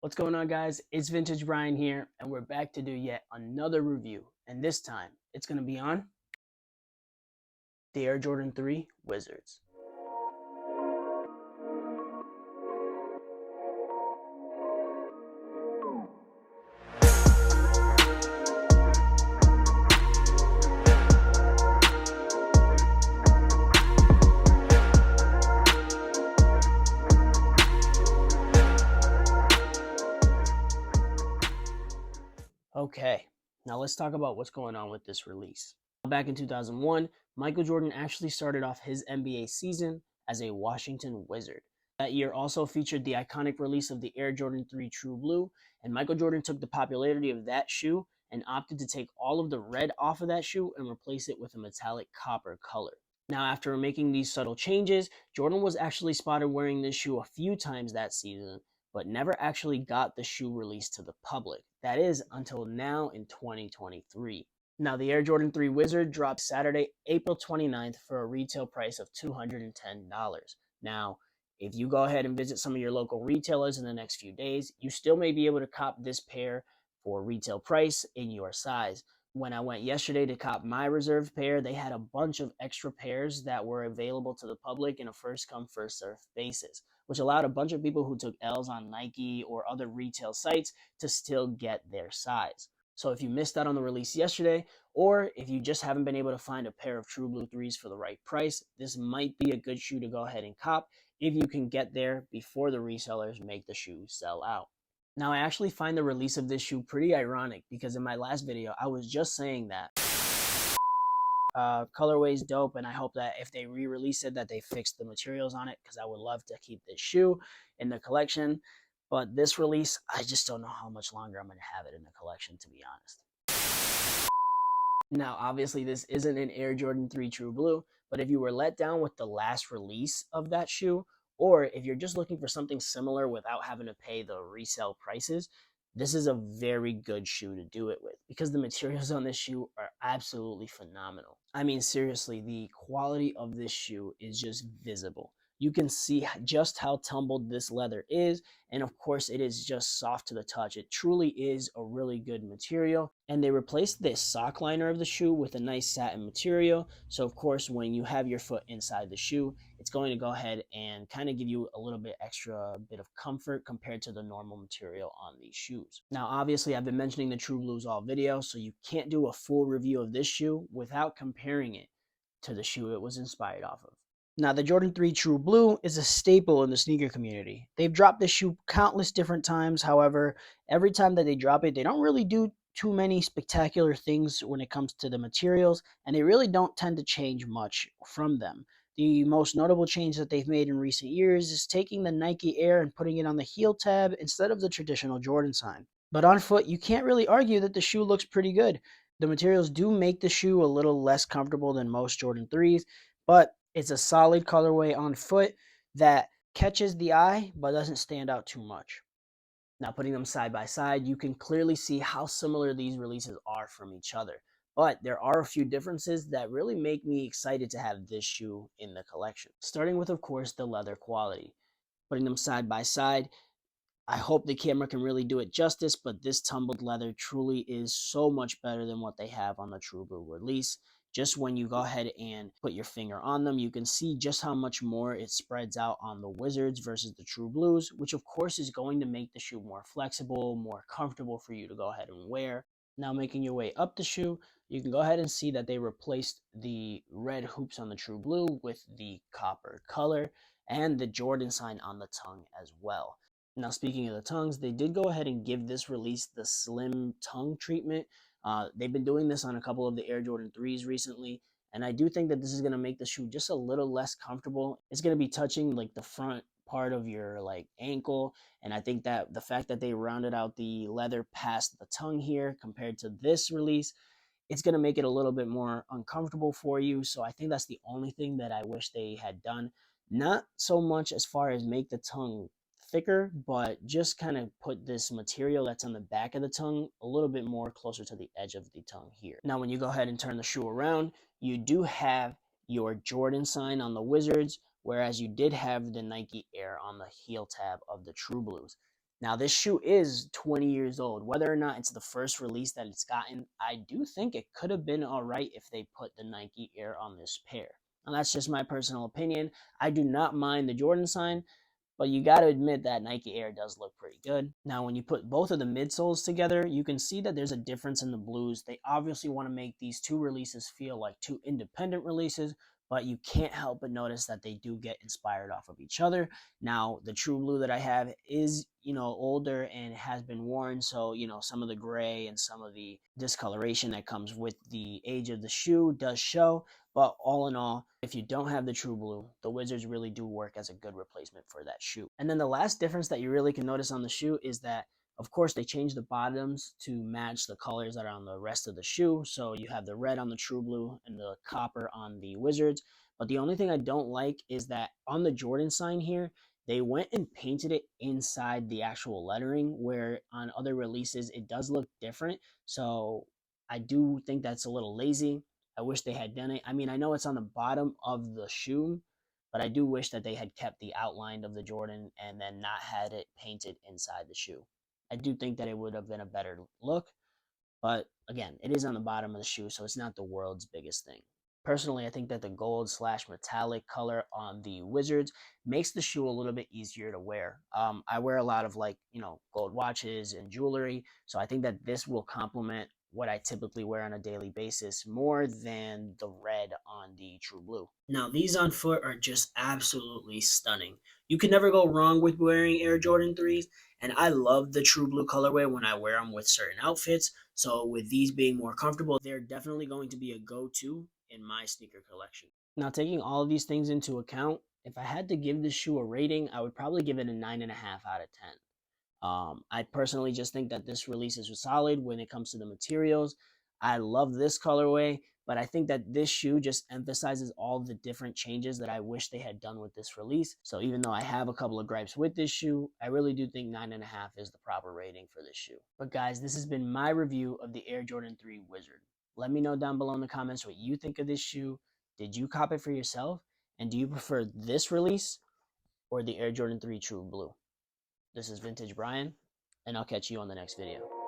What's going on, guys? It's Vintage Brian here, and we're back to do yet another review. And this time, it's going to be on the Air Jordan 3 Wizards. Okay, now let's talk about what's going on with this release. Back in 2001, Michael Jordan actually started off his NBA season as a Washington Wizard. That year also featured the iconic release of the Air Jordan 3 True Blue, and Michael Jordan took the popularity of that shoe and opted to take all of the red off of that shoe and replace it with a metallic copper color. Now, after making these subtle changes, Jordan was actually spotted wearing this shoe a few times that season, but never actually got the shoe released to the public. That is until now in 2023. Now, the Air Jordan 3 Wizard dropped Saturday, April 29th for a retail price of $210. Now, if you go ahead and visit some of your local retailers in the next few days, you still may be able to cop this pair for retail price in your size. When I went yesterday to cop my reserved pair, they had a bunch of extra pairs that were available to the public in a first come, first served basis, which allowed a bunch of people who took L's on Nike or other retail sites to still get their size. So if you missed out on the release yesterday, or if you just haven't been able to find a pair of True Blue 3s for the right price, this might be a good shoe to go ahead and cop if you can get there before the resellers make the shoe sell out. Now, I actually find the release of this shoe pretty ironic because in my last video, I was just saying that Colorway is dope, and I hope that if they re-release it, that they fix the materials on it, because I would love to keep this shoe in the collection. But this release, I just don't know how much longer I'm going to have it in the collection, to be honest. Now, obviously, this isn't an Air Jordan 3 True Blue, but if you were let down with the last release of that shoe, or if you're just looking for something similar without having to pay the resale prices, this is a very good shoe to do it with because the materials on this shoe are absolutely phenomenal. I mean, seriously, the quality of this shoe is just visible. You can see just how tumbled this leather is, and of course it is just soft to the touch. It truly is a really good material, and they replaced this sock liner of the shoe with a nice satin material, so of course when you have your foot inside the shoe, it's going to go ahead and kind of give you a little bit extra bit of comfort compared to the normal material on these shoes. Now, obviously, I've been mentioning the True Blues all video, so you can't do a full review of this shoe without comparing it to the shoe it was inspired off of. Now, the Jordan 3 True Blue is a staple in the sneaker community. They've dropped this shoe countless different times. However, every time that they drop it, they don't really do too many spectacular things when it comes to the materials, and they really don't tend to change much from them. The most notable change that they've made in recent years is taking the Nike Air and putting it on the heel tab instead of the traditional Jordan sign. But on foot, you can't really argue that the shoe looks pretty good. The materials do make the shoe a little less comfortable than most Jordan 3s, but it's a solid colorway on foot that catches the eye but doesn't stand out too much. Now, putting them side by side, you can clearly see how similar these releases are from each other. But there are a few differences that really make me excited to have this shoe in the collection. Starting with, of course, the leather quality. Putting them side by side, I hope the camera can really do it justice, but this tumbled leather truly is so much better than what they have on the True Blue release. Just when you go ahead and put your finger on them, you can see just how much more it spreads out on the Wizards versus the True Blues, which of course is going to make the shoe more flexible, more comfortable for you to go ahead and wear. Now, making your way up the shoe, you can go ahead and see that they replaced the red hoops on the True Blue with the copper color and the Jordan sign on the tongue as well. Now, speaking of the tongues, they did go ahead and give this release the slim tongue treatment. They've been doing this on a couple of the Air Jordan 3s recently, and I do think that this is going to make the shoe just a little less comfortable. It's going to be touching like the front part of your like ankle, and I think that the fact that they rounded out the leather past the tongue here compared to this release, it's going to make it a little bit more uncomfortable for you. So I think that's the only thing that I wish they had done. Not so much as far as make the tongue thicker, but just kind of put this material that's on the back of the tongue a little bit more closer to the edge of the tongue here. Now, when you go ahead and turn the shoe around, you do have your Jordan sign on the Wizards, whereas you did have the Nike Air on the heel tab of the True Blues. Now, this shoe is 20 years old. Whether or not it's the first release that it's gotten, I do think it could have been all right if they put the Nike Air on this pair. Now, that's just my personal opinion. I do not mind the Jordan sign, but you got to admit that Nike Air does look pretty good. Now, when you put both of the midsoles together, you can see that there's a difference in the blues. They obviously want to make these two releases feel like two independent releases, but you can't help but notice that they do get inspired off of each other. Now, the True Blue that I have is, older and has been worn, so, some of the gray and some of the discoloration that comes with the age of the shoe does show. But all in all, if you don't have the True Blue, the Wizards really do work as a good replacement for that shoe. And then the last difference that you really can notice on the shoe is that, of course, they changed the bottoms to match the colors that are on the rest of the shoe. So you have the red on the True Blue and the copper on the Wizards. But the only thing I don't like is that on the Jordan sign here, they went and painted it inside the actual lettering, where on other releases it does look different. So I do think that's a little lazy. I wish they had done it. I mean, I know it's on the bottom of the shoe, but I do wish that they had kept the outline of the Jordan and then not had it painted inside the shoe. I do think that it would have been a better look, but again, it is on the bottom of the shoe, so it's not the world's biggest thing. Personally, I think that the gold slash metallic color on the Wizards makes the shoe a little bit easier to wear. I wear a lot of gold watches and jewelry, so I think that this will complement what I typically wear on a daily basis more than the red on the True Blue. Now, these on foot are just absolutely stunning. You can never go wrong with wearing Air Jordan 3s, and I love the True Blue colorway when I wear them with certain outfits. So with these being more comfortable, they're definitely going to be a go-to in my sneaker collection. Now, taking all of these things into account, if I had to give this shoe a rating, I would probably give it a 9.5 out of 10. I personally just think that this release is solid when it comes to the materials. I love this colorway, but I think that this shoe just emphasizes all the different changes that I wish they had done with this release. So even though I have a couple of gripes with this shoe, I really do think 9.5 is the proper rating for this shoe. But guys, this has been my review of the Air Jordan 3 Wizard. Let me know down below in the comments what you think of this shoe. Did you cop it for yourself? And do you prefer this release or the Air Jordan 3 True Blue? This is Vintage Brian, and I'll catch you on the next video.